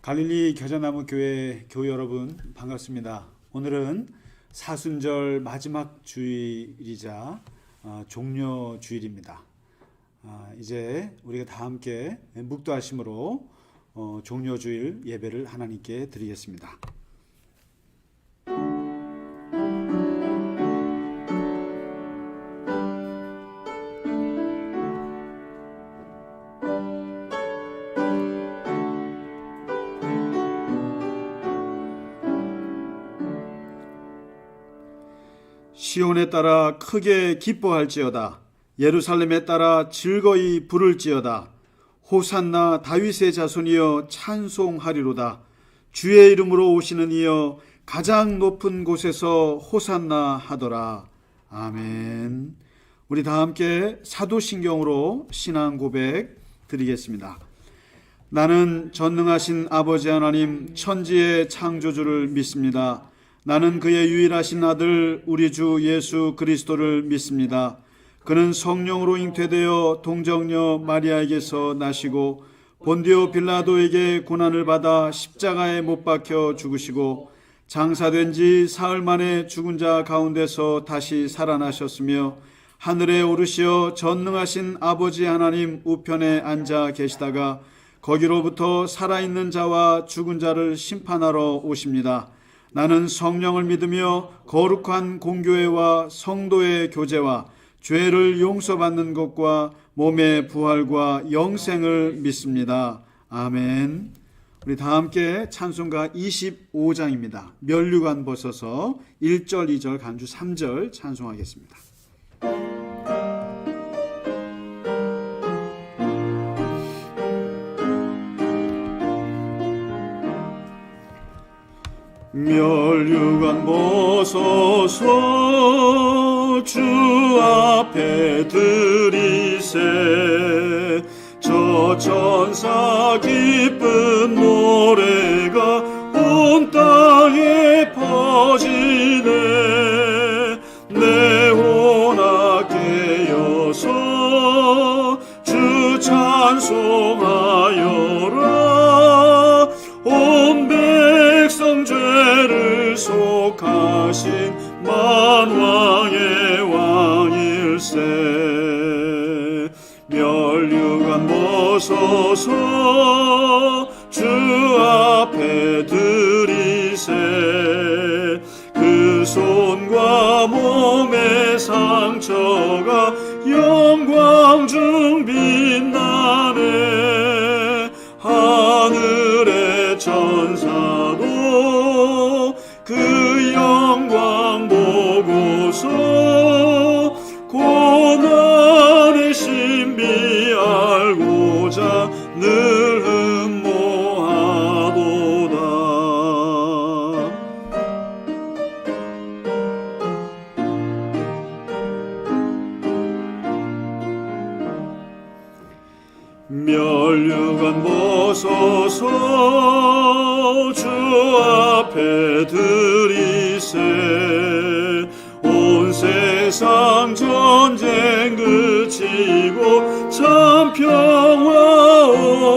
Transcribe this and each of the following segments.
갈릴리 겨자나무 교회 교회 여러분 반갑습니다. 오늘은 사순절 마지막 주일이자 종려 주일입니다. 이제 우리가 다 함께 묵도하심으로 종려 주일 예배를 하나님께 드리겠습니다. 시온에 따라 크게 기뻐할지어다. 예루살렘에 따라 즐거이 부를지어다. 호산나 다윗의 자손이여 찬송하리로다. 주의 이름으로 오시는 이여 가장 높은 곳에서 호산나 하더라. 아멘. 우리 다 함께 사도신경으로 신앙 고백 드리겠습니다. 나는 전능하신 아버지 하나님 천지의 창조주를 믿습니다. 나는 그의 유일하신 아들 우리 주 예수 그리스도를 믿습니다. 그는 성령으로 잉태되어 동정녀 마리아에게서 나시고 본디오 빌라도에게 고난을 받아 십자가에 못 박혀 죽으시고 장사된 지 사흘 만에 죽은 자 가운데서 다시 살아나셨으며 하늘에 오르시어 전능하신 아버지 하나님 우편에 앉아 계시다가 거기로부터 살아있는 자와 죽은 자를 심판하러 오십니다. 나는 성령을 믿으며 거룩한 공교회와 성도의 교제와 죄를 용서받는 것과 몸의 부활과 영생을 믿습니다. 아멘. 우리 다 함께 찬송가 25장입니다. 면류관 벗어서 1절, 2절, 간주 3절 찬송하겠습니다. 면류관 벗어서 주 앞에 드리세. 저 천사 기쁜 노래가 온 땅에 퍼지네. 내 혼아 깨어서 주 찬송하여라. 온 백성 죄를 속하신 만왕의 왕일세. 면류관 벗어서 주 앞에 드리세. 그 손과 몸의 상처가 영광 중 빛나네. 하늘의 천사도 그 영광 보고서 고난의 신비 알고자 늘 흠모하도다. 면류관 벗어서 주 앞에 드리세. 온 세상 전쟁 그치고 참 평화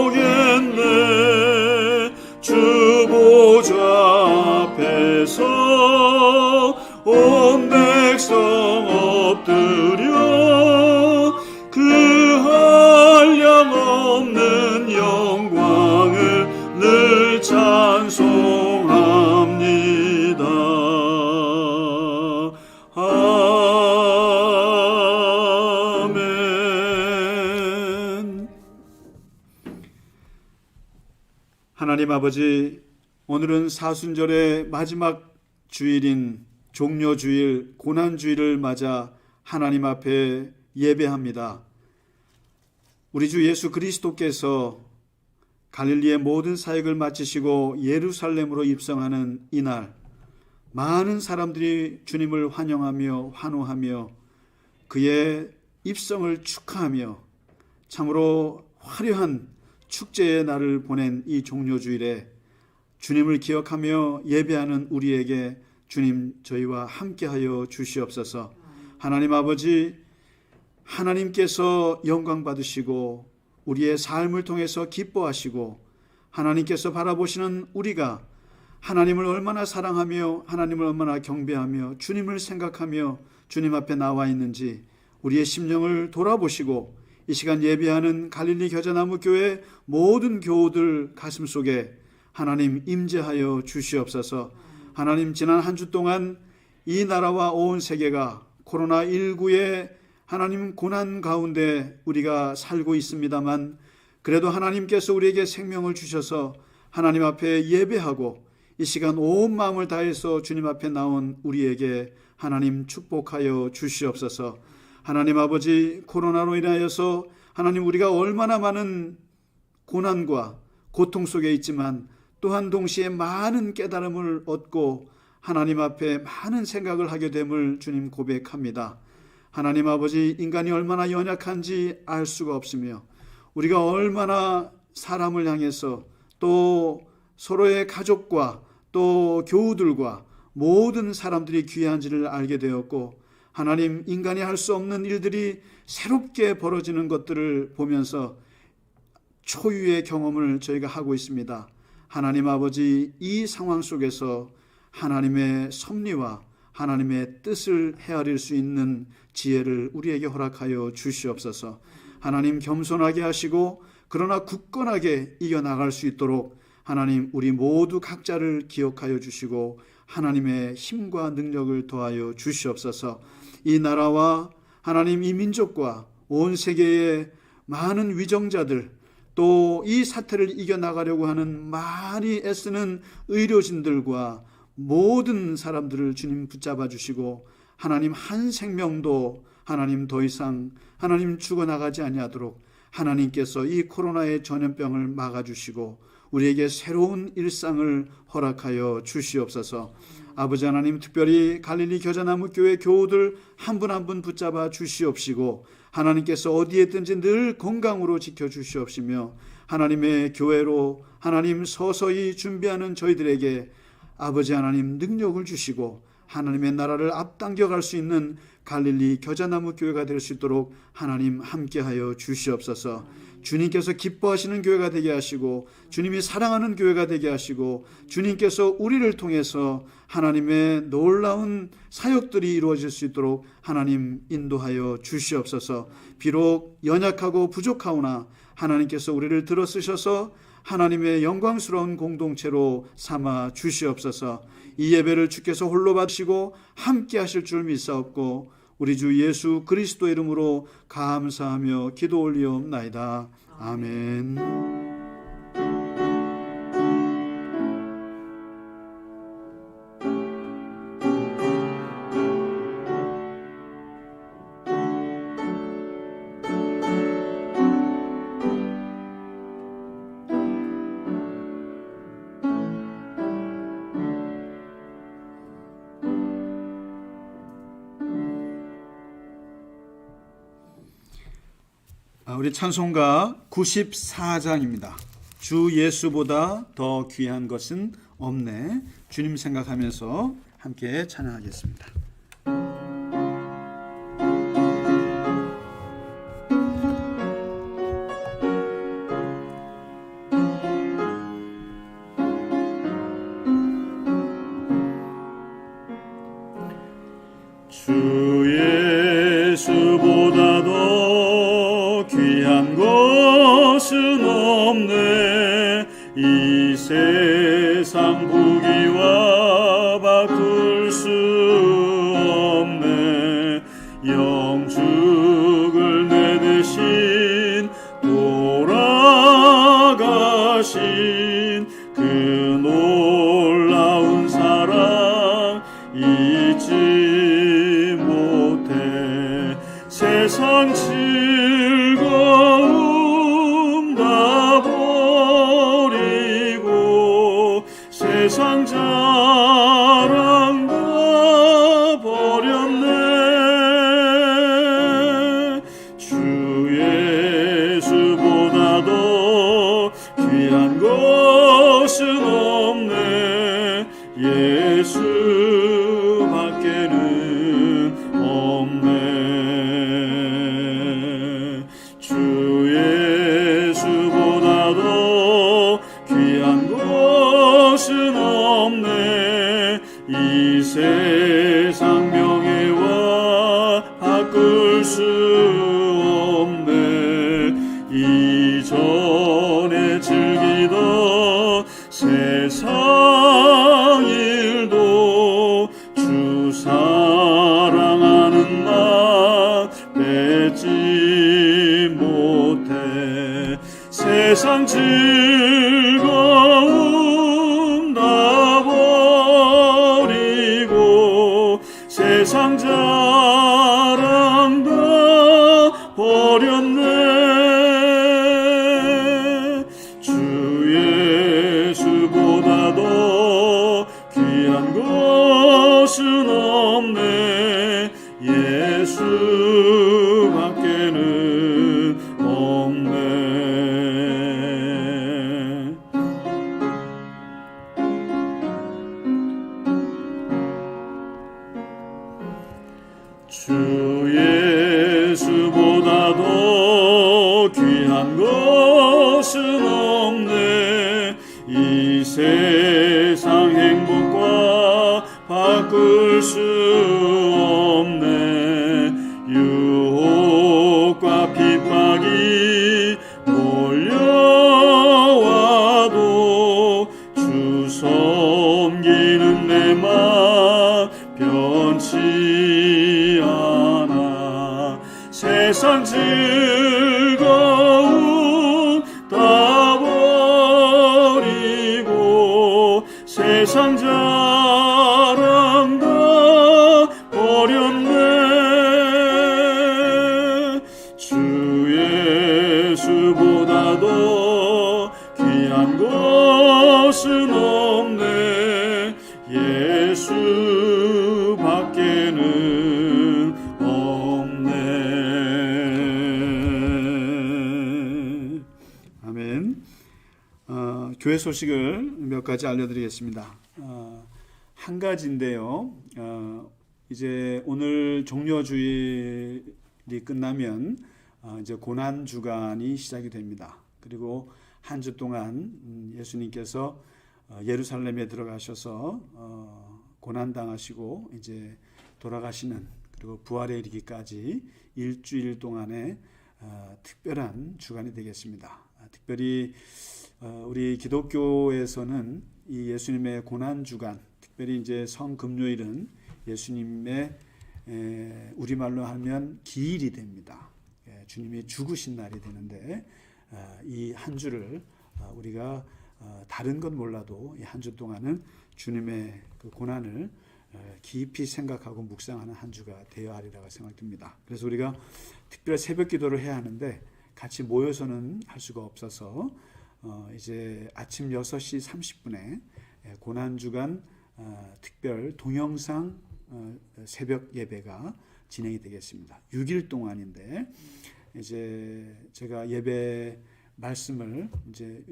오겠네. 주 보좌 앞에서 온 백성 엎드려 그 한량없는 영광을 늘 찬송합니다. 아멘. 하나님 아버지, 오늘은 사순절의 마지막 주일인 종려주일, 고난주일을 맞아 하나님 앞에 예배합니다. 우리 주 예수 그리스도께서 갈릴리의 모든 사역을 마치시고 예루살렘으로 입성하는 이날, 많은 사람들이 주님을 환영하며 환호하며 그의 입성을 축하하며 참으로 화려한 축제의 날을 보낸 이 종려주일에 주님을 기억하며 예배하는 우리에게 주님 저희와 함께하여 주시옵소서. 하나님 아버지, 하나님께서 영광 받으시고 우리의 삶을 통해서 기뻐하시고 하나님께서 바라보시는 우리가 하나님을 얼마나 사랑하며 하나님을 얼마나 경배하며 주님을 생각하며 주님 앞에 나와 있는지 우리의 심령을 돌아보시고 이 시간 예배하는 갈릴리 겨자나무 교회 모든 교우들 가슴속에 하나님 임재하여 주시옵소서. 하나님, 지난 한 주 동안 이 나라와 온 세계가 코로나19의 하나님 고난 가운데 우리가 살고 있습니다만 그래도 하나님께서 우리에게 생명을 주셔서 하나님 앞에 예배하고 이 시간 온 마음을 다해서 주님 앞에 나온 우리에게 하나님 축복하여 주시옵소서. 하나님 아버지, 코로나로 인하여서 하나님 우리가 얼마나 많은 고난과 고통 속에 있지만 또한 동시에 많은 깨달음을 얻고 하나님 앞에 많은 생각을 하게 됨을 주님 고백합니다. 하나님 아버지, 인간이 얼마나 연약한지 알 수가 없으며 우리가 얼마나 사람을 향해서 또 서로의 가족과 또 교우들과 모든 사람들이 귀한지를 알게 되었고 하나님, 인간이 할 수 없는 일들이 새롭게 벌어지는 것들을 보면서 초유의 경험을 저희가 하고 있습니다. 하나님 아버지, 이 상황 속에서 하나님의 섭리와 하나님의 뜻을 헤아릴 수 있는 지혜를 우리에게 허락하여 주시옵소서. 하나님, 겸손하게 하시고 그러나 굳건하게 이겨나갈 수 있도록 하나님, 우리 모두 각자를 기억하여 주시고 하나님의 힘과 능력을 더하여 주시옵소서. 이 나라와 하나님, 이 민족과 온 세계의 많은 위정자들, 또 이 사태를 이겨나가려고 하는 많이 애쓰는 의료진들과 모든 사람들을 주님 붙잡아 주시고 하나님, 한 생명도 하나님 더 이상 하나님 죽어나가지 아니하도록 하나님께서 이 코로나의 전염병을 막아주시고 우리에게 새로운 일상을 허락하여 주시옵소서. 아버지 하나님, 특별히 갈릴리 겨자나무 교회 교우들 한 분 한 분 붙잡아 주시옵시고 하나님께서 어디에 있든지 늘 건강으로 지켜주시옵시며 하나님의 교회로 하나님 서서히 준비하는 저희들에게 아버지 하나님 능력을 주시고 하나님의 나라를 앞당겨 갈 수 있는 갈릴리 겨자나무 교회가 될 수 있도록 하나님 함께하여 주시옵소서. 주님께서 기뻐하시는 교회가 되게 하시고 주님이 사랑하는 교회가 되게 하시고 주님께서 우리를 통해서 하나님의 놀라운 사역들이 이루어질 수 있도록 하나님 인도하여 주시옵소서. 비록 연약하고 부족하오나 하나님께서 우리를 들어 쓰셔서 하나님의 영광스러운 공동체로 삼아 주시옵소서. 이 예배를 주께서 홀로 받으시고 함께 하실 줄 믿사옵고 우리 주 예수 그리스도 이름으로 감사하며 기도 올리옵나이다. 아멘. 우리 찬송가 94장입니다. 주 예수보다 더 귀한 것은 없네. 주님 생각하면서 함께 찬양하겠습니다. 주 예수보다 더 귀한 것은 없네. 이 세상 부귀와 바꿀 수 없네. 영죽을 내 대신 돌아가신 그 놀라운 사랑 잊지 못해. 세상 즐거움 다 버리고 세상 자랑 다 버렸네. 주 예수보다 더 귀한 것은 없네. 예수밖에는 없네. 바꿀 수 없네. 이전에 즐기던 세상 일도 주 사랑하는 나 뺏지 못해. 세상 즐거움 다 버리고 세상 자랑 다 버렸네. 주 예수보다 더 귀한 것은 없네. 예수밖에는 없네. 주 예수보다 더 귀한 것은 없네. 이 세상 행복과 바꿀 수 없네. 유혹과 핍박이 몰려와도 주 섬기는 내 맘 변치 않아. 세상 즐거움 다 버리고 세상 자랑 다 버렸네. 주 예수보다 더 귀한 것은 없네. 예수밖에는 없네. 아멘. 교회 소식을 몇 가지 알려드리겠습니다. 한 가지인데요. 이제 오늘 종려주일이 끝나면 이제 고난 주간이 시작이 됩니다. 그리고 한 주 동안 예수님께서 예루살렘에 들어가셔서 고난 당하시고 이제 돌아가시는, 그리고 부활에 이르기까지 일주일 동안의 특별한 주간이 되겠습니다. 특별히 우리 기독교에서는 이 예수님의 고난 주간, 특별히 이제 성금요일은 예수님의 우리말로 하면 기일이 됩니다. 주님이 죽으신 날이 되는데 이 한 주를 우리가 다른 건 몰라도 이 한 주 동안은 주님의 그 고난을 깊이 생각하고 묵상하는 한 주가 되어야 하리라고 생각됩니다. 그래서 우리가 특별 새벽 기도를 해야 하는데 같이 모여서는 할 수가 없어서 이제 아침 6시 30분에 고난주간 특별 동영상 새벽 예배가 진행이 되겠습니다. 6일 동안인데 이제 제가 예배 말씀을 이제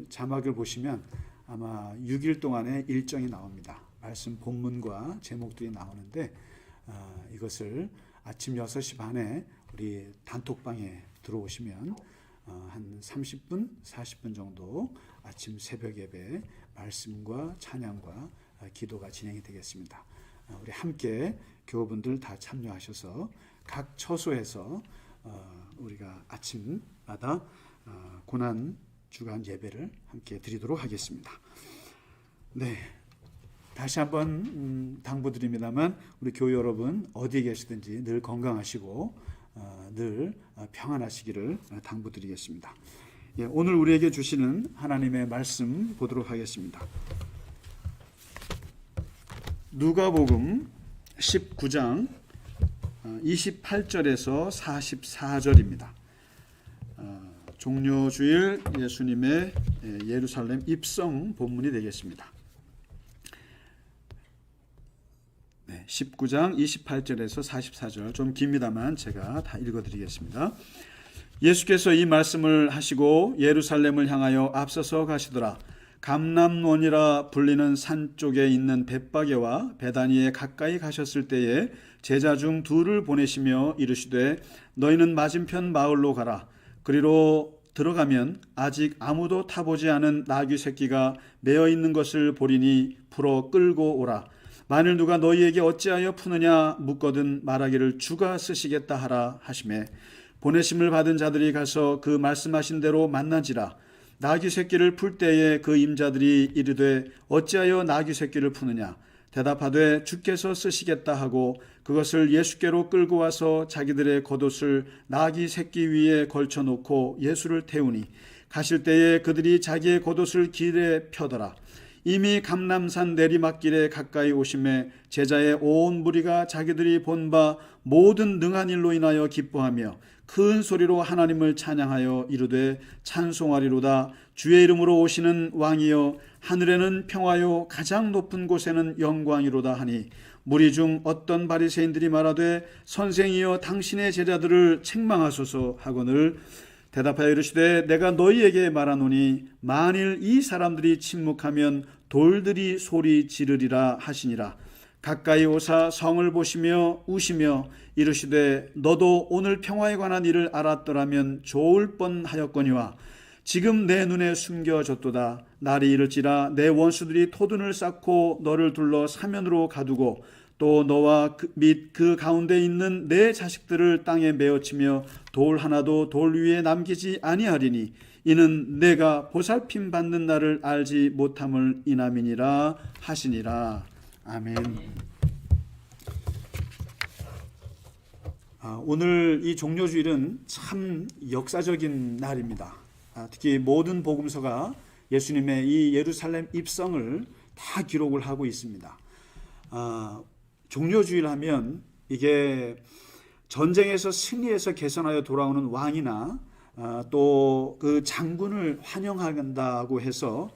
자막을 보시면 아마 6일 동안의 일정이 나옵니다. 말씀 본문과 제목들이 나오는데 이것을 아침 6시 반에 우리 단톡방에 들어오시면 한 30분, 40분 정도 아침 새벽 예배 말씀과 찬양과 기도가 진행이 되겠습니다. 우리 함께 교우분들 다 참여하셔서 각 처소에서 우리가 아침마다 고난 주간 예배를 함께 드리도록 하겠습니다. 네, 다시 한번 당부드립니다만 우리 교회 여러분 어디에 계시든지 늘 건강하시고 늘 평안하시기를 당부드리겠습니다. 예, 오늘 우리에게 주시는 하나님의 말씀 보도록 하겠습니다. 누가복음 19장 28절에서 44절입니다. 종려주일 예수님의 예루살렘 입성 본문이 되겠습니다. 19장 28절에서 44절 좀 깁니다만 제가 다 읽어드리겠습니다. 예수께서 이 말씀을 하시고 예루살렘을 향하여 앞서서 가시더라. 감람원이라 불리는 산 쪽에 있는 벳바게와 베다니에 가까이 가셨을 때에 제자 중 둘을 보내시며 이르시되 너희는 맞은편 마을로 가라. 그리로 들어가면 아직 아무도 타보지 않은 나귀 새끼가 매어 있는 것을 보리니 풀어 끌고 오라. 만일 누가 너희에게 어찌하여 푸느냐 묻거든 말하기를 주가 쓰시겠다 하라 하시매 보내심을 받은 자들이 가서 그 말씀하신 대로 만난지라. 나귀 새끼를 풀 때에 그 임자들이 이르되 어찌하여 나귀 새끼를 푸느냐 대답하되 주께서 쓰시겠다 하고 그것을 예수께로 끌고 와서 자기들의 겉옷을 나귀 새끼 위에 걸쳐 놓고 예수를 태우니 가실 때에 그들이 자기의 겉옷을 길에 펴더라. 이미 감람산 내리막길에 가까이 오심에 제자의 온 무리가 자기들이 본 바 모든 능한 일로 인하여 기뻐하며 큰 소리로 하나님을 찬양하여 이르되 찬송하리로다. 주의 이름으로 오시는 왕이여 하늘에는 평화요 가장 높은 곳에는 영광이로다 하니 무리 중 어떤 바리새인들이 말하되 선생이여 당신의 제자들을 책망하소서 하거늘 대답하여 이르시되 내가 너희에게 말하노니 만일 이 사람들이 침묵하면 돌들이 소리 지르리라 하시니라. 가까이 오사 성을 보시며 우시며 이르시되 너도 오늘 평화에 관한 일을 알았더라면 좋을 뻔하였거니와 지금 내 눈에 숨겨졌도다. 날이 이를지라 내 원수들이 토둔을 쌓고 너를 둘러 사면으로 가두고 또 너와 및 그 가운데 있는 내 자식들을 땅에 메어치며 돌 하나도 돌 위에 남기지 아니하리니 이는 내가 보살핌 받는 날을 알지 못함을 인함이니라 하시니라. 아멘. 오늘 이 종료주일은 참 역사적인 날입니다. 특히 모든 복음서가 예수님의 이 예루살렘 입성을 다 기록을 하고 있습니다. 종료주일 하면 이게 전쟁에서 승리해서 개선하여 돌아오는 왕이나 또 그 장군을 환영한다고 해서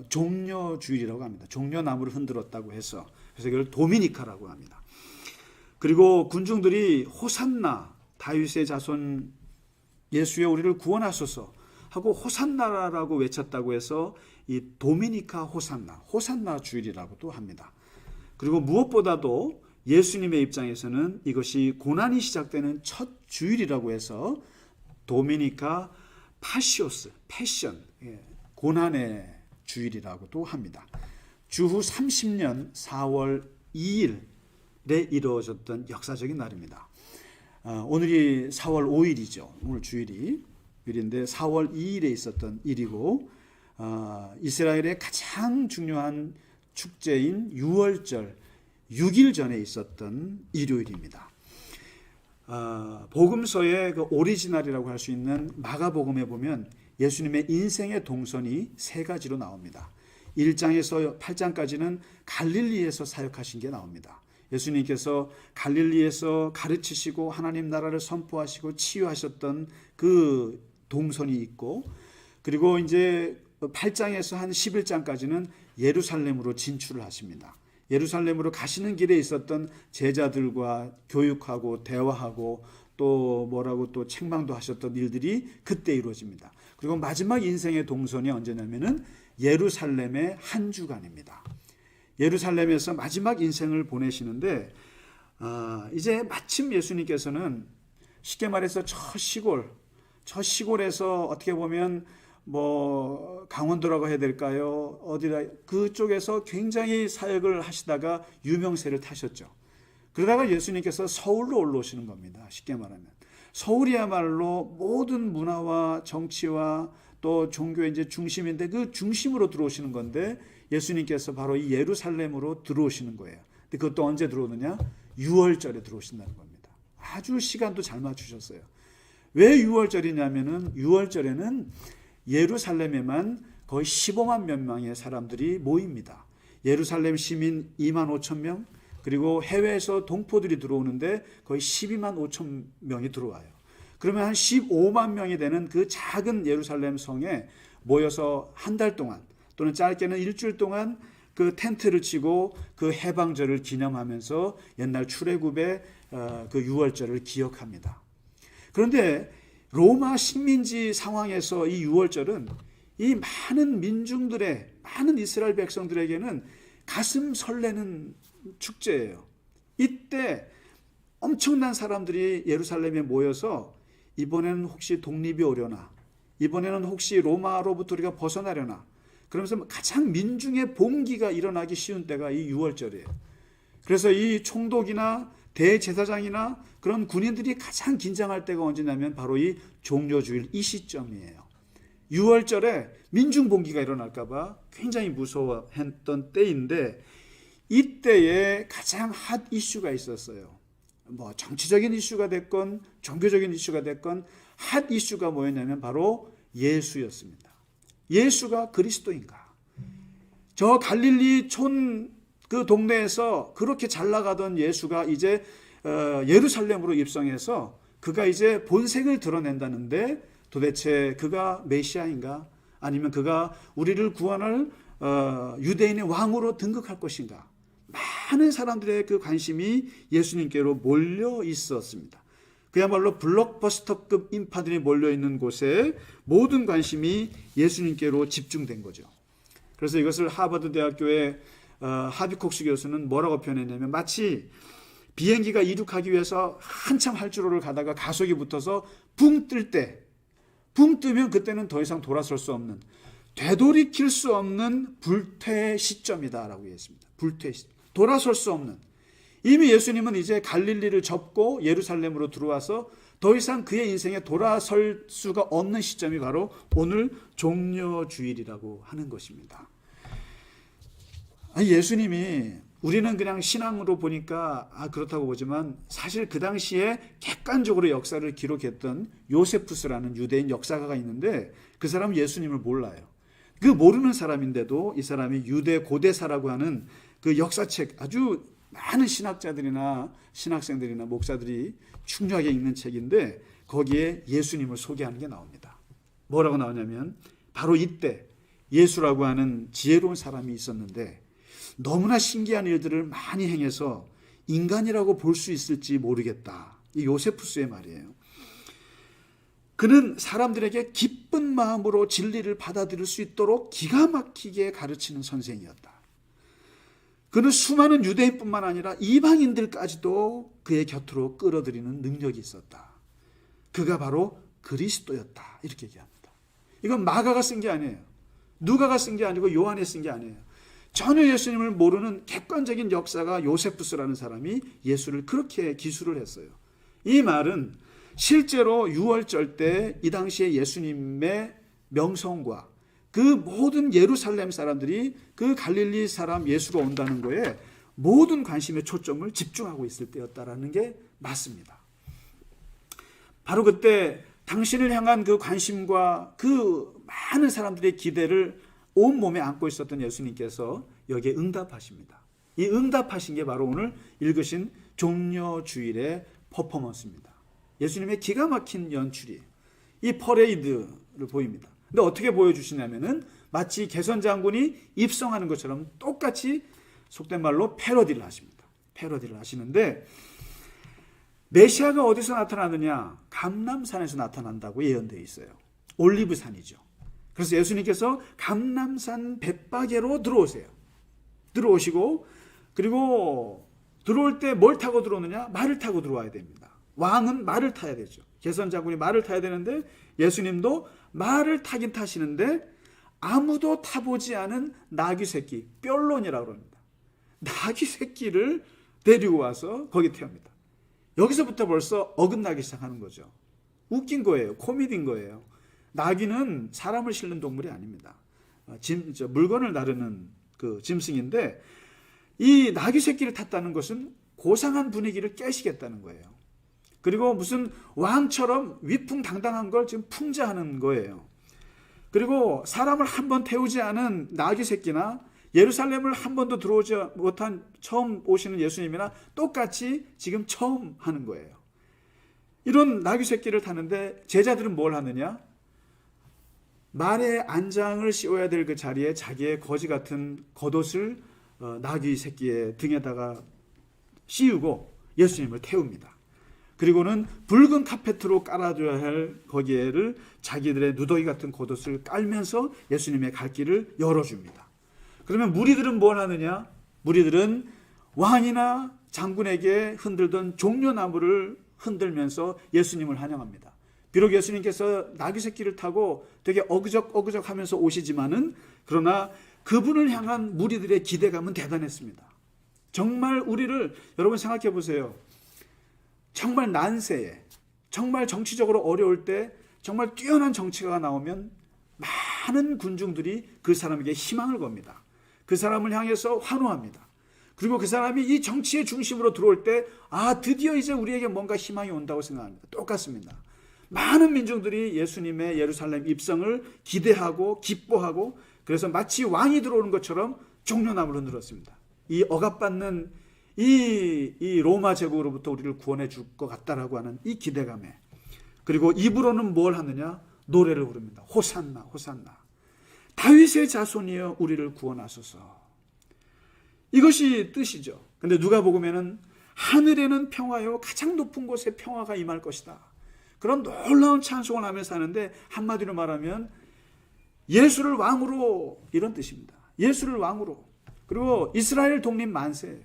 종려주일이라고 합니다. 종려나무를 흔들었다고 해서 그래서 이걸 도미니카라고 합니다. 그리고 군중들이 호산나 다윗의 자손 예수여 우리를 구원하소서 하고 호산나라고 외쳤다고 해서 이 도미니카 호산나 주일이라고도 합니다. 그리고 무엇보다도 예수님의 입장에서는 이것이 고난이 시작되는 첫 주일이라고 해서 도미니카 파시오스, 패션, 고난의 주일이라고도 합니다. 주후 30년 4월 2일에 이루어졌던 역사적인 날입니다. 오늘이 4월 5일이죠. 오늘 주일인데 4월 2일에 있었던 일이고 이스라엘의 가장 중요한 축제인 유월절 6일 전에 있었던 일요일입니다. 복음서의 그 오리지널이라고 할 수 있는 마가복음에 보면 예수님의 인생의 동선이 세 가지로 나옵니다. 1장에서 8장까지는 갈릴리에서 사역하신 게 나옵니다. 예수님께서 갈릴리에서 가르치시고 하나님 나라를 선포하시고 치유하셨던 그 동선이 있고, 그리고 이제 8장에서 한 11장까지는 예루살렘으로 진출을 하십니다. 예루살렘으로 가시는 길에 있었던 제자들과 교육하고 대화하고 또 뭐라고 또 책망도 하셨던 일들이 그때 이루어집니다. 그리고 마지막 인생의 동선이 언제냐면은 예루살렘의 한 주간입니다. 예루살렘에서 마지막 인생을 보내시는데 이제 마침 예수님께서는 쉽게 말해서 저 시골에서 어떻게 보면 뭐 강원도라고 해야 될까요? 어디라 그쪽에서 굉장히 사역을 하시다가 유명세를 타셨죠. 그러다가 예수님께서 서울로 올라오시는 겁니다. 쉽게 말하면 서울이야말로 모든 문화와 정치와 또 종교의 이제 중심인데 그 중심으로 들어오시는 건데 예수님께서 바로 이 예루살렘으로 들어오시는 거예요. 근데 그것도 언제 들어오느냐? 6월절에 들어오신다는 겁니다. 아주 시간도 잘 맞추셨어요. 왜 6월절이냐면은 6월절에는 예루살렘에만 거의 15만 몇 명의 사람들이 모입니다. 예루살렘 시민 2만 5천 명, 그리고 해외에서 동포들이 들어오는데 거의 12만 5천 명이 들어와요. 그러면 한 15만 명이 되는 그 작은 예루살렘 성에 모여서 한 달 동안 또는 짧게는 일주일 동안 그 텐트를 치고 그 해방절을 기념하면서 옛날 출애굽의 그 6월절을 기억합니다. 그런데 로마 식민지 상황에서 이 6월절은 이 많은 민중들의 많은 이스라엘 백성들에게는 가슴 설레는 축제예요. 이때 엄청난 사람들이 예루살렘에 모여서 이번에는 혹시 독립이 오려나, 이번에는 혹시 로마로부터 우리가 벗어나려나, 그러면서 가장 민중의 봉기가 일어나기 쉬운 때가 이 6월절이에요. 그래서 이 총독이나 대제사장이나 그런 군인들이 가장 긴장할 때가 언제냐면 바로 이 종려주일 이 시점이에요. 6월절에 민중봉기가 일어날까 봐 굉장히 무서워했던 때인데, 이때에 가장 핫 이슈가 있었어요. 뭐 정치적인 이슈가 됐건 종교적인 이슈가 됐건 핫 이슈가 뭐였냐면 바로 예수였습니다. 예수가 그리스도인가? 저 갈릴리 촌 그 동네에서 그렇게 잘 나가던 예수가 이제 예루살렘으로 입성해서 그가 이제 본색을 드러낸다는데, 도대체 그가 메시아인가? 아니면 그가 우리를 구원할 유대인의 왕으로 등극할 것인가? 많은 사람들의 그 관심이 예수님께로 몰려 있었습니다. 그야말로 블록버스터급 인파들이 몰려 있는 곳에 모든 관심이 예수님께로 집중된 거죠. 그래서 이것을 하버드 대학교의 하비콕스 교수는 뭐라고 표현했냐면, 마치 비행기가 이륙하기 위해서 한참 활주로를 가다가 가속이 붙어서 붕 뜨면 그때는 더 이상 돌아설 수 없는, 되돌이킬 수 없는 불퇴 시점이다라고 했습니다. 불퇴 시점, 돌아설 수 없는. 이미 예수님은 이제 갈릴리를 접고 예루살렘으로 들어와서 더 이상 그의 인생에 돌아설 수가 없는 시점이 바로 오늘 종려주일이라고 하는 것입니다. 예수님이, 우리는 그냥 신앙으로 보니까 그렇다고 보지만, 사실 그 당시에 객관적으로 역사를 기록했던 요세푸스라는 유대인 역사가가 있는데, 그 사람은 예수님을 몰라요. 그 모르는 사람인데도 이 사람이 유대 고대사라고 하는 그 역사책, 아주 많은 신학자들이나 신학생들이나 목사들이 중요하게 읽는 책인데, 거기에 예수님을 소개하는 게 나옵니다. 뭐라고 나오냐면, 바로 이때 예수라고 하는 지혜로운 사람이 있었는데 너무나 신기한 일들을 많이 행해서 인간이라고 볼 수 있을지 모르겠다. 이 요세푸스의 말이에요. 그는 사람들에게 기쁜 마음으로 진리를 받아들일 수 있도록 기가 막히게 가르치는 선생이었다. 그는 수많은 유대인뿐만 아니라 이방인들까지도 그의 곁으로 끌어들이는 능력이 있었다. 그가 바로 그리스도였다. 이렇게 얘기합니다. 이건 마가가 쓴 게 아니에요. 누가가 쓴 게 아니고 요한이 쓴 게 아니에요. 전혀 예수님을 모르는 객관적인 역사가 요세푸스라는 사람이 예수를 그렇게 기술을 했어요. 이 말은 실제로 6월절 때 이 당시에 예수님의 명성과 그 모든 예루살렘 사람들이 그 갈릴리 사람 예수가 온다는 거에 모든 관심의 초점을 집중하고 있을 때였다라는 게 맞습니다. 바로 그때 당신을 향한 그 관심과 그 많은 사람들의 기대를 온몸에 안고 있었던 예수님께서 여기에 응답하십니다. 이 응답하신 게 바로 오늘 읽으신 종려주일의 퍼포먼스입니다. 예수님의 기가 막힌 연출이에요. 이 퍼레이드를 보입니다. 근데 어떻게 보여주시냐면은 마치 개선장군이 입성하는 것처럼 똑같이 속된 말로 패러디를 하십니다. 패러디를 하시는데, 메시아가 어디서 나타나느냐? 감람산에서 나타난다고 예언되어 있어요. 올리브산이죠. 그래서 예수님께서 감람산 벳바게로 들어오시고, 그리고 들어올 때 뭘 타고 들어오느냐? 말을 타고 들어와야 됩니다. 왕은 말을 타야 되죠. 개선장군이 말을 타야 되는데 예수님도 말을 타긴 타시는데 아무도 타보지 않은 나귀 새끼, 뼈론이라고 합니다. 나귀 새끼를 데리고 와서 거기 태웁니다. 여기서부터 벌써 어긋나기 시작하는 거죠. 웃긴 거예요. 코미디인 거예요. 나귀는 사람을 실는 동물이 아닙니다. 물건을 나르는 그 짐승인데, 이 나귀 새끼를 탔다는 것은 고상한 분위기를 깨시겠다는 거예요. 그리고 무슨 왕처럼 위풍당당한 걸 지금 풍자하는 거예요. 그리고 사람을 한 번 태우지 않은 나귀 새끼나 예루살렘을 한 번도 들어오지 못한 처음 오시는 예수님이나 똑같이 지금 처음 하는 거예요. 이런 나귀 새끼를 타는데 제자들은 뭘 하느냐? 말의 안장을 씌워야 될 그 자리에 자기의 거지 같은 겉옷을 나귀 새끼의 등에다가 씌우고 예수님을 태웁니다. 그리고는 붉은 카페트로 깔아줘야 할 거기에를 자기들의 누더기 같은 겉옷을 깔면서 예수님의 갈 길을 열어줍니다. 그러면 무리들은 뭘 하느냐? 무리들은 왕이나 장군에게 흔들던 종려나무를 흔들면서 예수님을 환영합니다. 비록 예수님께서 나귀 새끼를 타고 되게 어그적 하면서 오시지만은, 그러나 그분을 향한 무리들의 기대감은 대단했습니다. 정말 우리를, 여러분 생각해 보세요. 정말 난세에, 정말 정치적으로 어려울 때 정말 뛰어난 정치가가 나오면 많은 군중들이 그 사람에게 희망을 겁니다. 그 사람을 향해서 환호합니다. 그리고 그 사람이 이 정치의 중심으로 들어올 때 드디어 이제 우리에게 뭔가 희망이 온다고 생각합니다. 똑같습니다. 많은 민중들이 예수님의 예루살렘 입성을 기대하고 기뻐하고, 그래서 마치 왕이 들어오는 것처럼 종려나무를 흔들었습니다. 이 억압받는 이 로마 제국으로부터 우리를 구원해 줄 것 같다라고 하는 이 기대감에, 그리고 입으로는 뭘 하느냐? 노래를 부릅니다. 호산나 호산나, 다윗의 자손이여 우리를 구원하소서. 이것이 뜻이죠. 근데 누가복음에는 하늘에는 평화요 가장 높은 곳에 평화가 임할 것이다, 그런 놀라운 찬송을 하면서 하는데, 한마디로 말하면 예수를 왕으로, 이런 뜻입니다. 예수를 왕으로. 그리고 이스라엘 독립 만세예요.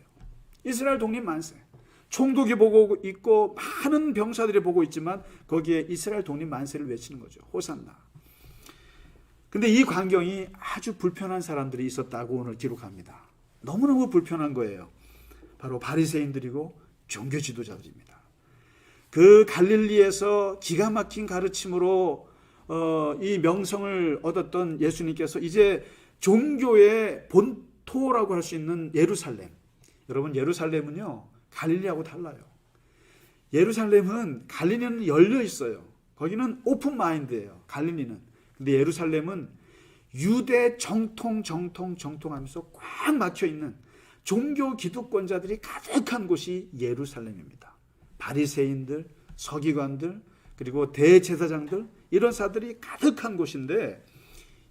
이스라엘 독립 만세. 총독이 보고 있고 많은 병사들이 보고 있지만 거기에 이스라엘 독립 만세를 외치는 거죠. 호산나. 근데 이 광경이 아주 불편한 사람들이 있었다고 오늘 기록합니다. 너무너무 불편한 거예요. 바로 바리새인들이고 종교 지도자들입니다. 그 갈릴리에서 기가 막힌 가르침으로 이 명성을 얻었던 예수님께서 이제 종교의 본토라고 할 수 있는 예루살렘. 여러분, 예루살렘은요 갈릴리하고 달라요. 예루살렘은, 갈릴리는 열려 있어요. 거기는 오픈 마인드예요, 갈릴리는. 근데 예루살렘은 유대 정통하면서 꽉 막혀 있는 종교 기득권자들이 가득한 곳이 예루살렘입니다. 바리새인들, 서기관들, 그리고 대제사장들, 이런 사들이 가득한 곳인데,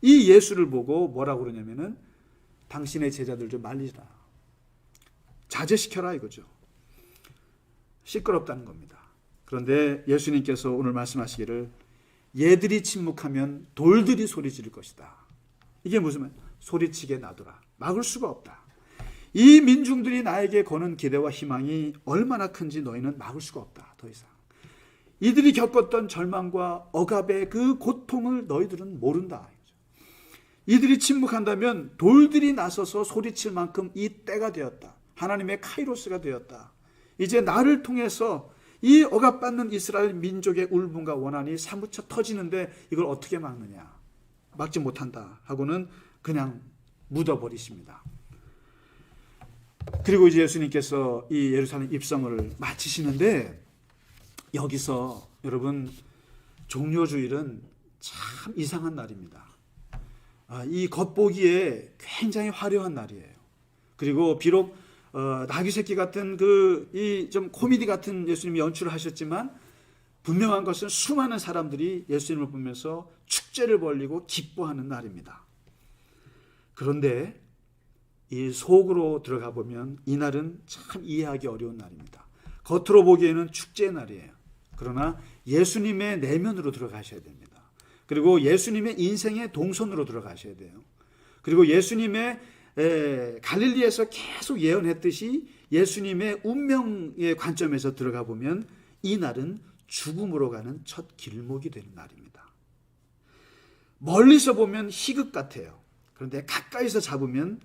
이 예수를 보고 뭐라고 그러냐면은 당신의 제자들 좀 말리라, 자제시켜라, 이거죠. 시끄럽다는 겁니다. 그런데 예수님께서 오늘 말씀하시기를 얘들이 침묵하면 돌들이 소리 지를 것이다. 이게 무슨 말? 소리치게 놔두라. 막을 수가 없다. 이 민중들이 나에게 거는 기대와 희망이 얼마나 큰지 너희는 막을 수가 없다. 더 이상. 이들이 겪었던 절망과 억압의 그 고통을 너희들은 모른다. 이들이 침묵한다면 돌들이 나서서 소리칠 만큼 이 때가 되었다. 하나님의 카이로스가 되었다. 이제 나를 통해서 이 억압받는 이스라엘 민족의 울분과 원한이 사무쳐 터지는데 이걸 어떻게 막느냐? 막지 못한다 하고는 그냥 묻어버리십니다. 그리고 이제 예수님께서 이 예루살렘 입성을 마치시는데, 여기서 여러분, 종료주일은 참 이상한 날입니다. 이 겉보기에 굉장히 화려한 날이에요. 그리고 비록 나귀 새끼 같은 이 좀 코미디 같은 예수님이 연출을 하셨지만, 분명한 것은 수많은 사람들이 예수님을 보면서 축제를 벌이고 기뻐하는 날입니다. 그런데 이 속으로 들어가 보면 이 날은 참 이해하기 어려운 날입니다. 겉으로 보기에는 축제의 날이에요. 그러나 예수님의 내면으로 들어가셔야 됩니다. 그리고 예수님의 인생의 동선으로 들어가셔야 돼요. 그리고 예수님의 갈릴리에서 계속 예언했듯이 예수님의 운명의 관점에서 들어가 보면 이 날은 죽음으로 가는 첫 길목이 되는 날입니다. 멀리서 보면 희극 같아요. 그런데 가까이서 잡으면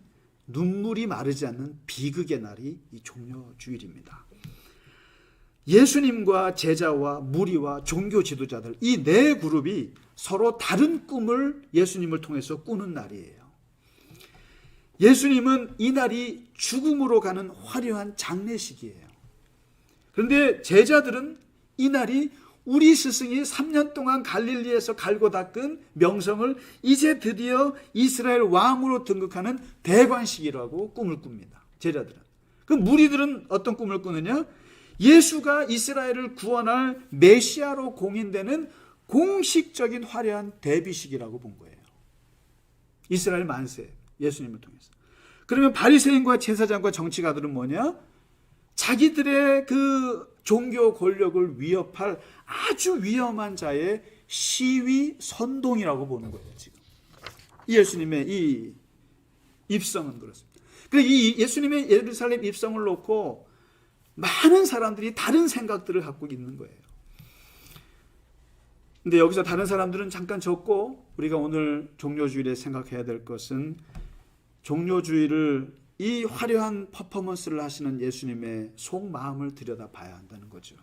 눈물이 마르지 않는 비극의 날이 이 종료주일입니다. 예수님과 제자와 무리와 종교 지도자들, 이 네 그룹이 서로 다른 꿈을 예수님을 통해서 꾸는 날이에요. 예수님은 이 날이 죽음으로 가는 화려한 장례식이에요. 그런데 제자들은 이 날이 우리 스승이 3년 동안 갈릴리에서 갈고 닦은 명성을 이제 드디어 이스라엘 왕으로 등극하는 대관식이라고 꿈을 꿉니다. 제자들은. 그 무리들은 어떤 꿈을 꾸느냐? 예수가 이스라엘을 구원할 메시아로 공인되는 공식적인 화려한 데뷔식이라고 본 거예요. 이스라엘 만세, 예수님을 통해서. 그러면 바리새인과 제사장과 정치가들은 뭐냐? 자기들의 그 종교 권력을 위협할 아주 위험한 자의 시위 선동이라고 보는 거예요, 지금. 이 예수님의 이 입성은 그렇습니다. 그래서 이 예수님의 예루살렘 입성을 놓고 많은 사람들이 다른 생각들을 갖고 있는 거예요. 근데 여기서 다른 사람들은 잠깐 적고, 우리가 오늘 종료주일에 생각해야 될 것은 종료주일을 이 화려한 퍼포먼스를 하시는 예수님의 속마음을 들여다봐야 한다는 거죠.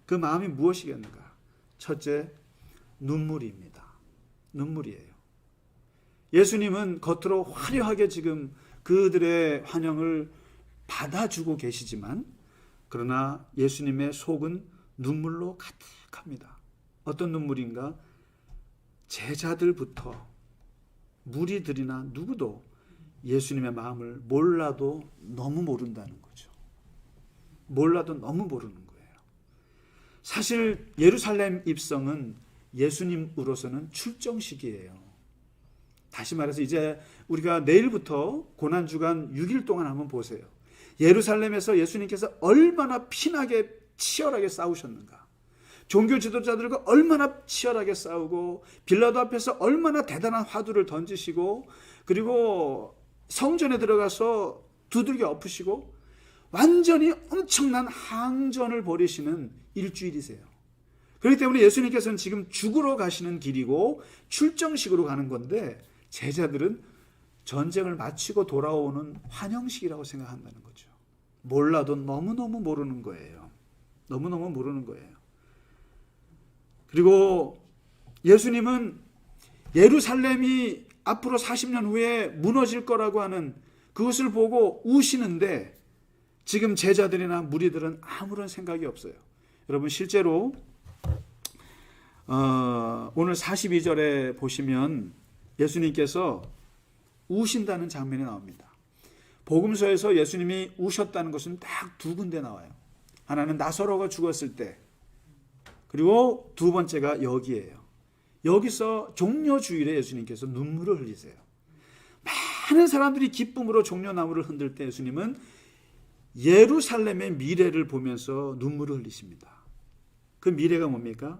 그 마음이 무엇이겠는가? 첫째, 눈물입니다. 눈물이에요. 예수님은 겉으로 화려하게 지금 그들의 환영을 받아주고 계시지만, 그러나 예수님의 속은 눈물로 가득합니다. 어떤 눈물인가? 제자들부터 무리들이나 누구도 예수님의 마음을 몰라도 너무 모른다는 거죠. 몰라도 너무 모르는 거예요. 사실 예루살렘 입성은 예수님으로서는 출정식이에요. 다시 말해서 이제 우리가 내일부터 고난주간 6일 동안 한번 보세요. 예루살렘에서 예수님께서 얼마나 피나게 치열하게 싸우셨는가. 종교 지도자들과 얼마나 치열하게 싸우고, 빌라도 앞에서 얼마나 대단한 화두를 던지시고, 그리고 성전에 들어가서 두들겨 엎으시고, 완전히 엄청난 항전을 벌이시는 일주일이세요. 그렇기 때문에 예수님께서는 지금 죽으러 가시는 길이고 출정식으로 가는 건데, 제자들은 전쟁을 마치고 돌아오는 환영식이라고 생각한다는 거죠. 몰라도 너무너무 모르는 거예요. 너무너무 모르는 거예요. 그리고 예수님은 예루살렘이 앞으로 40년 후에 무너질 거라고 하는 그것을 보고 우시는데, 지금 제자들이나 무리들은 아무런 생각이 없어요. 여러분, 실제로 오늘 42절에 보시면 예수님께서 우신다는 장면이 나옵니다. 복음서에서 예수님이 우셨다는 것은 딱 두 군데 나와요. 하나는 나사로가 죽었을 때, 그리고 두 번째가 여기에요. 여기서 종려주일에 예수님께서 눈물을 흘리세요. 많은 사람들이 기쁨으로 종려나무를 흔들 때 예수님은 예루살렘의 미래를 보면서 눈물을 흘리십니다. 그 미래가 뭡니까?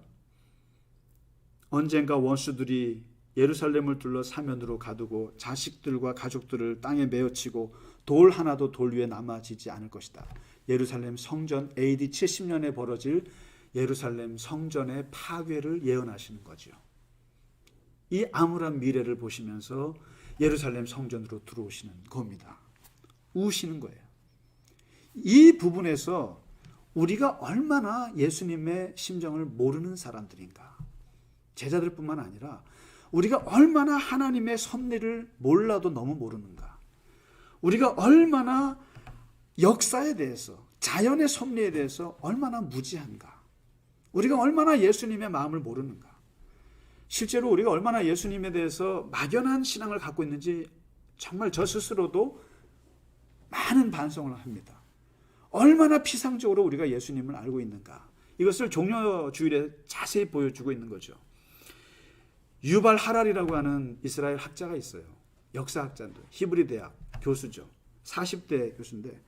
언젠가 원수들이 예루살렘을 둘러 사면으로 가두고 자식들과 가족들을 땅에 메어치고 돌 하나도 돌 위에 남아지지 않을 것이다. 예루살렘 성전 AD 70년에 벌어질 예루살렘 성전의 파괴를 예언하시는 거죠. 이 암울한 미래를 보시면서 예루살렘 성전으로 들어오시는 겁니다. 우시는 거예요. 이 부분에서 우리가 얼마나 예수님의 심정을 모르는 사람들인가. 제자들뿐만 아니라 우리가 얼마나 하나님의 섭리를 몰라도 너무 모르는가. 우리가 얼마나 역사에 대해서, 자연의 섭리에 대해서 얼마나 무지한가. 우리가 얼마나 예수님의 마음을 모르는가. 실제로 우리가 얼마나 예수님에 대해서 막연한 신앙을 갖고 있는지 정말 저 스스로도 많은 반성을 합니다. 얼마나 피상적으로 우리가 예수님을 알고 있는가. 이것을 종려주일에 자세히 보여주고 있는 거죠. 유발 하랄이라고 하는 이스라엘 학자가 있어요. 역사학자인데, 히브리 대학 교수죠. 40대 교수인데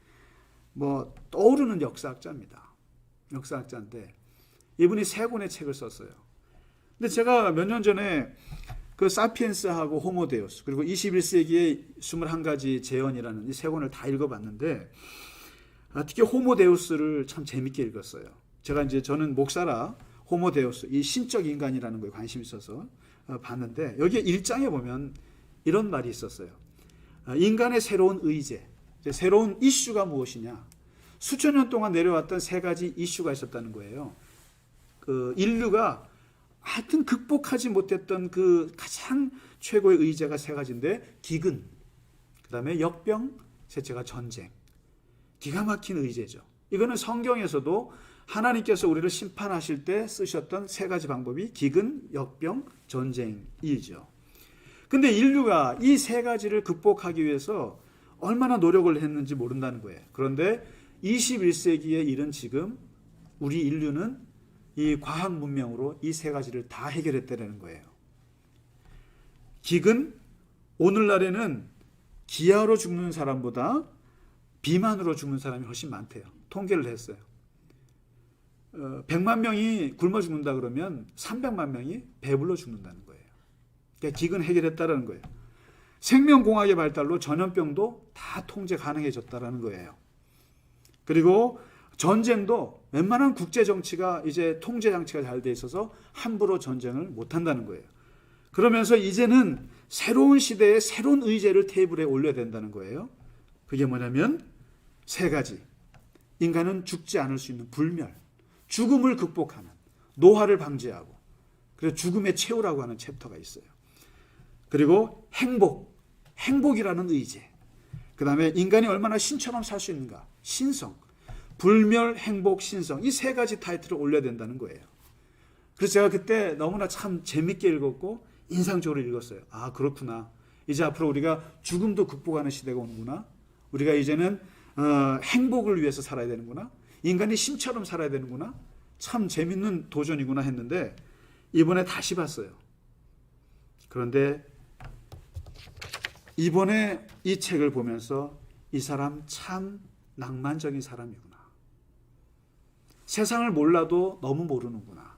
떠오르는 역사학자입니다. 역사학자인데 이분이 3권의 책을 썼어요. 근데 제가 몇 년 전에 그 사피엔스하고 호모데우스, 그리고 21세기의 21가지 재현이라는 이 3권을 다 읽어봤는데, 특히 호모데우스를 참 재밌게 읽었어요. 저는 목사라 호모데우스, 이 신적 인간이라는 거에 관심이 있어서 봤는데, 여기에 1장에 보면 이런 말이 있었어요. 인간의 새로운 의제, 새로운 이슈가 무엇이냐. 수천 년 동안 내려왔던 3가지 이슈가 있었다는 거예요. 그 인류가 하여튼 극복하지 못했던 그 가장 최고의 의제가 3가지인데, 기근, 그 다음에 역병, 셋째가 전쟁. 기가 막힌 의제죠. 이거는 성경에서도 하나님께서 우리를 심판하실 때 쓰셨던 3가지 방법이 기근, 역병, 전쟁이죠. 근데 인류가 이 3가지를 극복하기 위해서 얼마나 노력을 했는지 모른다는 거예요. 그런데 21세기에 이른 지금 우리 인류는 이 과학 문명으로 이 3가지를 다 해결했다는 거예요. 기근, 오늘날에는 기아로 죽는 사람보다 비만으로 죽는 사람이 훨씬 많대요. 통계를 했어요. 100만 명이 굶어 죽는다 그러면 300만 명이 배불러 죽는다는 거예요. 그러니까 기근 해결했다는 거예요. 생명공학의 발달로 전염병도 다 통제 가능해졌다는 거예요. 그리고 전쟁도 웬만한 국제정치가 이제 통제장치가 잘 돼 있어서 함부로 전쟁을 못한다는 거예요. 그러면서 이제는 새로운 시대에 새로운 의제를 테이블에 올려야 된다는 거예요. 그게 뭐냐면 세 가지. 인간은 죽지 않을 수 있는 불멸, 죽음을 극복하는, 노화를 방지하고, 그래서 죽음의 최후라고 하는 챕터가 있어요. 그리고 행복이라는 의제. 그 다음에 인간이 얼마나 신처럼 살 수 있는가, 신성, 불멸, 행복, 신성, 이 세 가지 타이틀을 올려야 된다는 거예요. 그래서 제가 그때 너무나 참 재밌게 읽었고 인상적으로 읽었어요. 아, 그렇구나. 이제 앞으로 우리가 죽음도 극복하는 시대가 오는구나. 우리가 이제는 행복을 위해서 살아야 되는구나. 인간이 신처럼 살아야 되는구나. 참 재밌는 도전이구나 했는데 이번에 다시 봤어요. 그런데 이번에 이 책을 보면서 이 사람 참 낭만적인 사람이구나. 세상을 몰라도 너무 모르는구나.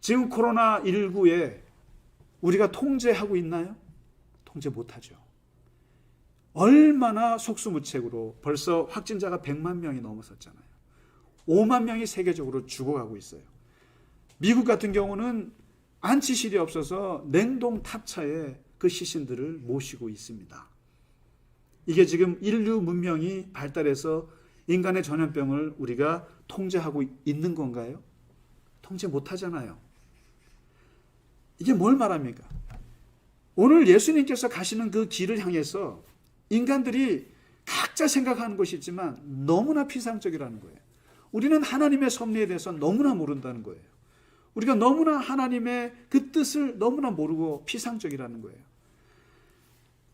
지금 코로나19에 우리가 통제하고 있나요? 통제 못하죠. 얼마나 속수무책으로 벌써 확진자가 100만 명이 넘어섰잖아요. 5만 명이 세계적으로 죽어가고 있어요. 미국 같은 경우는 안치실이 없어서 냉동 탑차에 그 시신들을 모시고 있습니다. 이게 지금 인류 문명이 발달해서 인간의 전염병을 우리가 통제하고 있는 건가요? 통제 못하잖아요. 이게 뭘 말합니까? 오늘 예수님께서 가시는 그 길을 향해서 인간들이 각자 생각하는 것이 있지만 너무나 피상적이라는 거예요. 우리는 하나님의 섭리에 대해서 너무나 모른다는 거예요. 우리가 너무나 하나님의 그 뜻을 너무나 모르고 피상적이라는 거예요.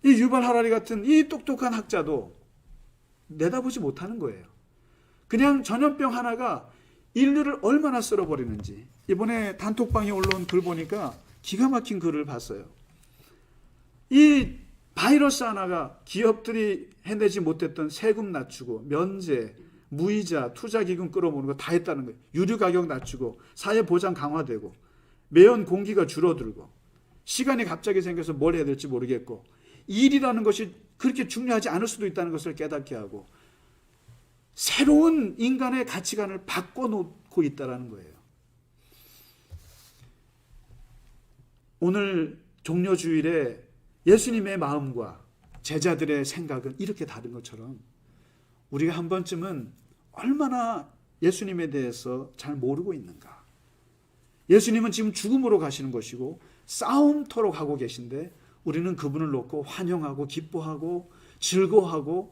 이 유발 하라리 같은 이 똑똑한 학자도 내다보지 못하는 거예요. 그냥 전염병 하나가 인류를 얼마나 쓸어버리는지. 이번에 단톡방에 올라온 글 보니까 기가 막힌 글을 봤어요. 이 바이러스 하나가 기업들이 해내지 못했던 세금 낮추고 면제, 무이자, 투자기금 끌어모으는 거 다 했다는 거예요. 유류 가격 낮추고 사회보장 강화되고 매연 공기가 줄어들고 시간이 갑자기 생겨서 뭘 해야 될지 모르겠고 일이라는 것이 그렇게 중요하지 않을 수도 있다는 것을 깨닫게 하고 새로운 인간의 가치관을 바꿔놓고 있다는 거예요. 오늘 종려주일에 예수님의 마음과 제자들의 생각은 이렇게 다른 것처럼 우리가 한 번쯤은 얼마나 예수님에 대해서 잘 모르고 있는가. 예수님은 지금 죽음으로 가시는 것이고 싸움터로 가고 계신데 우리는 그분을 놓고 환영하고 기뻐하고 즐거워하고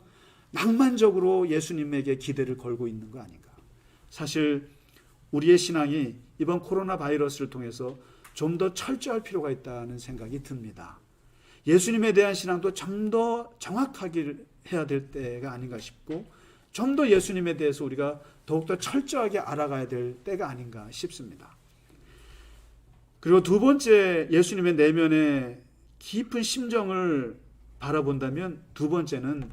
낭만적으로 예수님에게 기대를 걸고 있는 거 아닌가. 사실 우리의 신앙이 이번 코로나 바이러스를 통해서 좀 더 철저할 필요가 있다는 생각이 듭니다. 예수님에 대한 신앙도 좀 더 정확하게 해야 될 때가 아닌가 싶고 좀 더 예수님에 대해서 우리가 더욱더 철저하게 알아가야 될 때가 아닌가 싶습니다. 그리고 두 번째 예수님의 내면의 깊은 심정을 바라본다면 두 번째는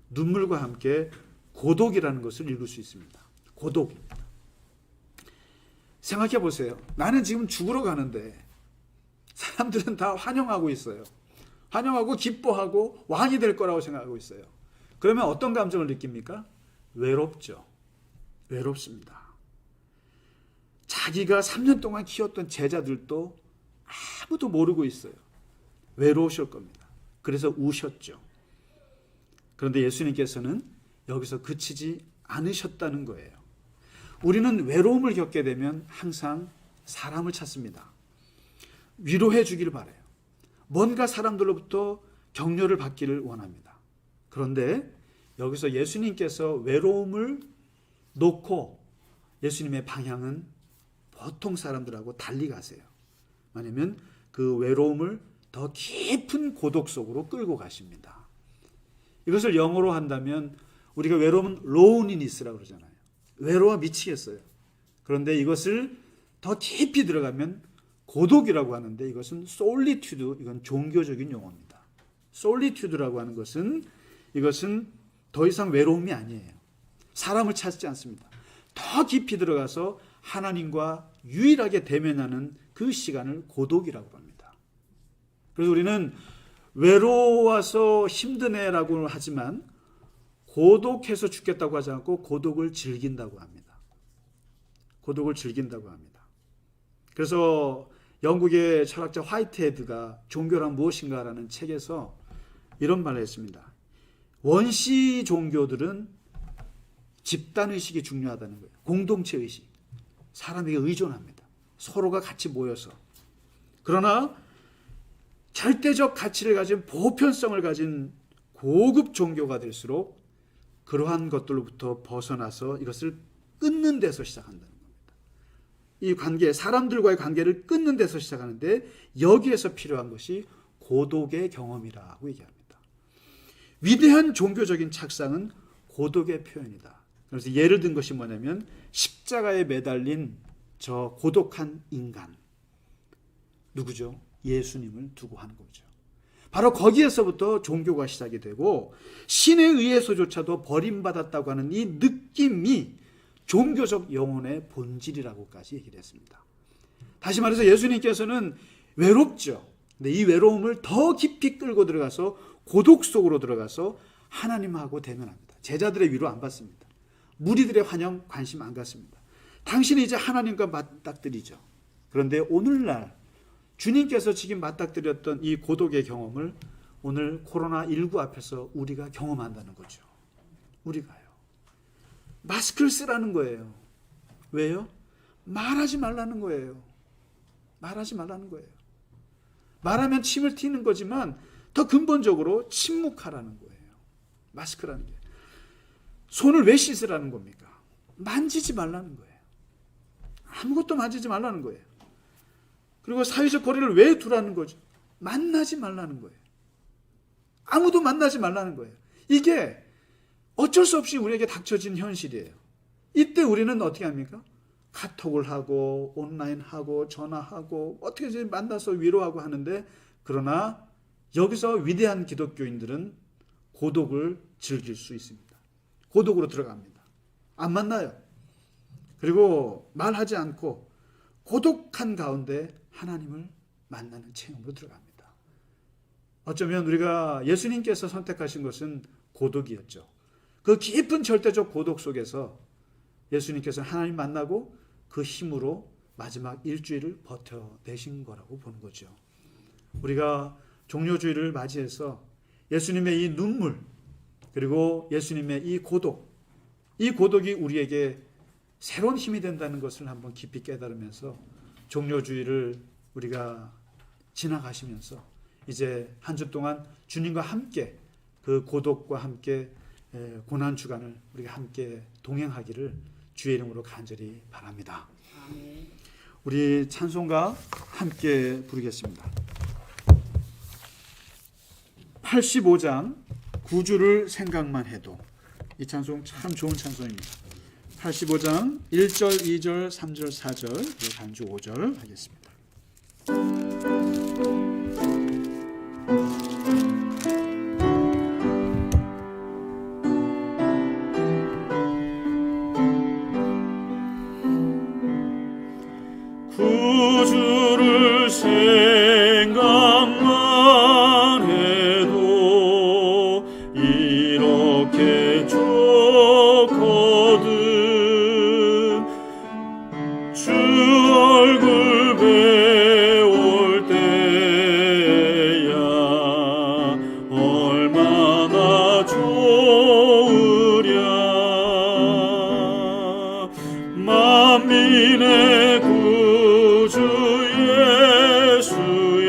눈물과 함께 고독이라는 것을 읽을 수 있습니다. 고독입니다. 생각해 보세요. 나는 지금 죽으러 가는데 사람들은 다 환영하고 있어요. 환영하고 기뻐하고 왕이 될 거라고 생각하고 있어요. 그러면 어떤 감정을 느낍니까? 외롭죠. 외롭습니다. 자기가 3년 동안 키웠던 제자들도 아무도 모르고 있어요. 외로우실 겁니다. 그래서 우셨죠. 그런데 예수님께서는 여기서 그치지 않으셨다는 거예요. 우리는 외로움을 겪게 되면 항상 사람을 찾습니다. 위로해 주기를 바라요. 뭔가 사람들로부터 격려를 받기를 원합니다. 그런데 여기서 예수님께서 외로움을 놓고 예수님의 방향은 보통 사람들하고 달리 가세요. 왜냐하면 그 외로움을 더 깊은 고독 속으로 끌고 가십니다. 이것을 영어로 한다면 우리가 외로움은 loneliness라고 그러잖아요. 외로워 미치겠어요. 그런데 이것을 더 깊이 들어가면 고독이라고 하는데 이것은 solitude, 이건 종교적인 용어입니다. solitude라고 하는 것은 이것은 더 이상 외로움이 아니에요. 사람을 찾지 않습니다. 더 깊이 들어가서 하나님과 유일하게 대면하는 그 시간을 고독이라고 합니다. 그래서 우리는 외로워서 힘드네라고 하지만 고독해서 죽겠다고 하지 않고 고독을 즐긴다고 합니다. 고독을 즐긴다고 합니다. 그래서 영국의 철학자 화이트헤드가 종교란 무엇인가라는 책에서 이런 말을 했습니다. 원시 종교들은 집단의식이 중요하다는 거예요. 공동체의식. 사람에게 의존합니다. 서로가 같이 모여서. 그러나 절대적 가치를 가진 보편성을 가진 고급 종교가 될수록 그러한 것들로부터 벗어나서 이것을 끊는 데서 시작한다는 겁니다. 이 관계, 사람들과의 관계를 끊는 데서 시작하는데 여기에서 필요한 것이 고독의 경험이라고 얘기합니다. 위대한 종교적인 착상은 고독의 표현이다. 그래서 예를 든 것이 뭐냐면 십자가에 매달린 저 고독한 인간. 누구죠? 예수님을 두고 하는 거죠. 바로 거기에서부터 종교가 시작이 되고 신에 의해서조차도 버림받았다고 하는 이 느낌이 종교적 영혼의 본질이라고까지 얘기를 했습니다. 다시 말해서 예수님께서는 외롭죠. 근데 이 외로움을 더 깊이 끌고 들어가서 고독 속으로 들어가서 하나님하고 대면합니다. 제자들의 위로 안 받습니다. 무리들의 환영 관심 안 갖습니다. 당신이 이제 하나님과 맞닥뜨리죠. 그런데 오늘날 주님께서 지금 맞닥뜨렸던 이 고독의 경험을 오늘 코로나19 앞에서 우리가 경험한다는 거죠. 우리가요. 마스크를 쓰라는 거예요. 왜요? 말하지 말라는 거예요. 말하지 말라는 거예요. 말하면 침을 튀는 거지만 더 근본적으로 침묵하라는 거예요. 마스크라는 게. 손을 왜 씻으라는 겁니까? 만지지 말라는 거예요. 아무것도 만지지 말라는 거예요. 그리고 사회적 거리를 왜 두라는 거죠? 만나지 말라는 거예요. 아무도 만나지 말라는 거예요. 이게 어쩔 수 없이 우리에게 닥쳐진 현실이에요. 이때 우리는 어떻게 합니까? 카톡을 하고 온라인하고 전화하고 어떻게 만나서 위로하고 하는데 그러나 여기서 위대한 기독교인들은 고독을 즐길 수 있습니다. 고독으로 들어갑니다. 안 만나요. 그리고 말하지 않고 고독한 가운데 하나님을 만나는 체험으로 들어갑니다. 어쩌면 우리가 예수님께서 선택하신 것은 고독이었죠. 그 깊은 절대적 고독 속에서 예수님께서는 하나님 만나고 그 힘으로 마지막 일주일을 버텨내신 거라고 보는 거죠. 우리가 종료주일을 맞이해서 예수님의 이 눈물 그리고 예수님의 이 고독이 우리에게 새로운 힘이 된다는 것을 한번 깊이 깨달으면서 종료주일을 우리가 지나가시면서 이제 한 주 동안 주님과 함께 그 고독과 함께 고난주간을 우리가 함께 동행하기를 주의 이름으로 간절히 바랍니다. 아멘. 우리 찬송가 함께 부르겠습니다. 85장 구주를 생각만 해도 이 찬송 참 좋은 찬송입니다. 85장 1절, 2절, 3절, 4절, 간주 5절 하겠습니다. 구주를 생각만 해도 이렇게 좋거든. 주 얼굴 배울 때야 얼마나 좋으랴. 만민의 구주 예수의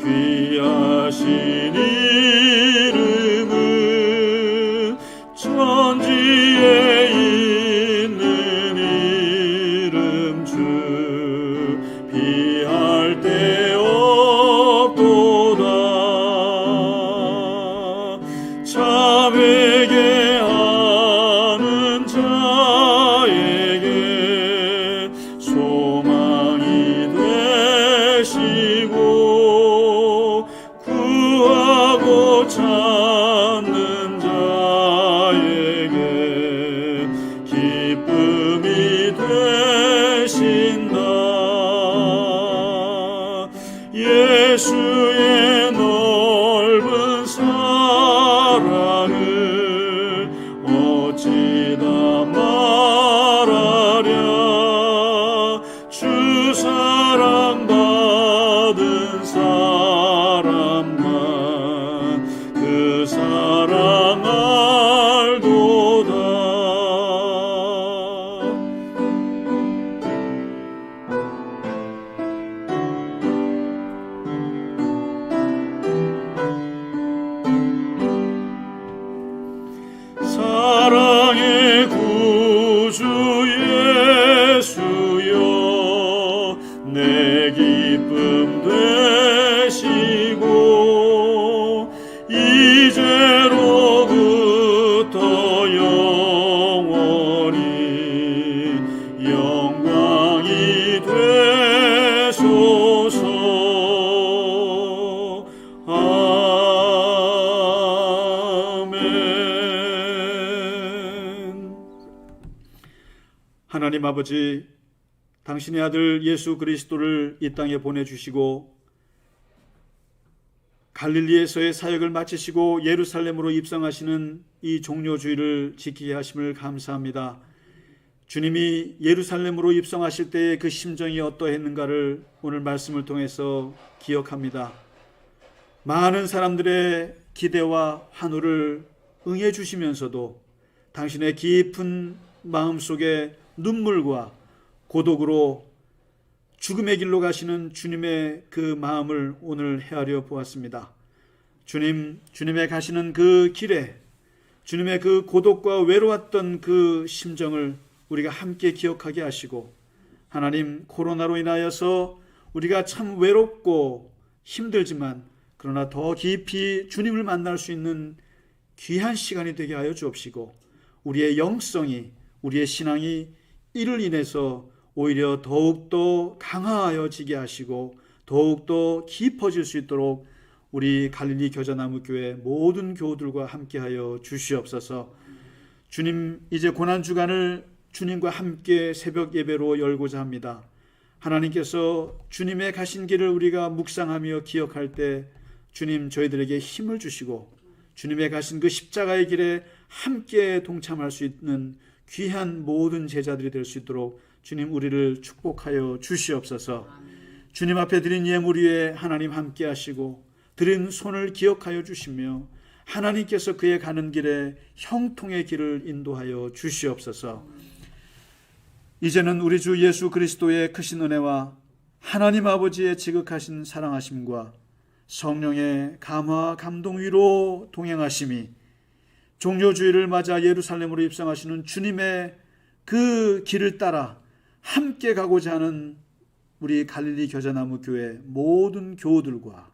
귀하신 이름은 천지에 있는 이름 주 비할 데 없도다. 자에게 하는 자에게 소망이 되시고 구하고 찾는 자에게 기쁨이 되신다. 예수의 넓은 사랑을 어찌다 말하랴. 주 사랑 받은 사람만 그 사랑 내 기쁨 되시고 이제로부터 영원히 영광이 되소서. 아멘. 하나님 아버지, 당신의 아들 예수 그리스도를 이 땅에 보내주시고 갈릴리에서의 사역을 마치시고 예루살렘으로 입성하시는 이 종료주의를 지키게 하심을 감사합니다. 주님이 예루살렘으로 입성하실 때의 그 심정이 어떠했는가를 오늘 말씀을 통해서 기억합니다. 많은 사람들의 기대와 환호를 응해 주시면서도 당신의 깊은 마음속에 눈물과 고독으로 죽음의 길로 가시는 주님의 그 마음을 오늘 헤아려 보았습니다. 주님의 가시는 그 길에 주님의 그 고독과 외로웠던 그 심정을 우리가 함께 기억하게 하시고, 하나님, 코로나로 인하여서 우리가 참 외롭고 힘들지만 그러나 더 깊이 주님을 만날 수 있는 귀한 시간이 되게 하여 주옵시고, 우리의 영성이, 우리의 신앙이 이를 인해서 오히려 더욱더 강화하여지게 하시고 더욱더 깊어질 수 있도록 우리 갈릴리 겨자나무교회 모든 교우들과 함께하여 주시옵소서. 주님, 이제 고난주간을 주님과 함께 새벽 예배로 열고자 합니다. 하나님께서 주님의 가신 길을 우리가 묵상하며 기억할 때 주님, 저희들에게 힘을 주시고 주님의 가신 그 십자가의 길에 함께 동참할 수 있는 귀한 모든 제자들이 될 수 있도록 주님, 우리를 축복하여 주시옵소서. 주님 앞에 드린 예물 위에 하나님 함께 하시고 드린 손을 기억하여 주시며 하나님께서 그의 가는 길에 형통의 길을 인도하여 주시옵소서. 이제는 우리 주 예수 그리스도의 크신 은혜와 하나님 아버지의 지극하신 사랑하심과 성령의 감화 감동 위로 동행하심이 종료주의를 맞아 예루살렘으로 입성하시는 주님의 그 길을 따라 함께 가고자 하는 우리 갈릴리 겨자나무 교회 모든 교우들과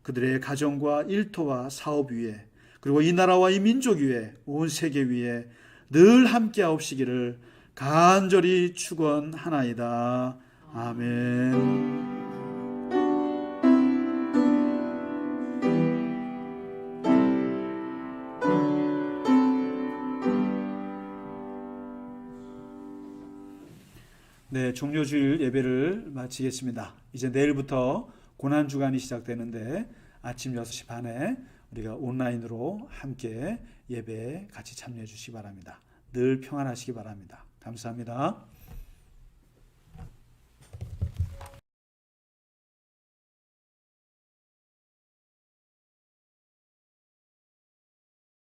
그들의 가정과 일터와 사업 위에, 그리고 이 나라와 이 민족 위에, 온 세계 위에 늘 함께 하옵시기를 간절히 축원하나이다. 아멘. 네, 종료주일 예배를 마치겠습니다. 이제 내일부터 고난주간이 시작되는데 아침 6시 반에 우리가 온라인으로 함께 예배에 같이 참여해 주시기 바랍니다. 늘 평안하시기 바랍니다. 감사합니다.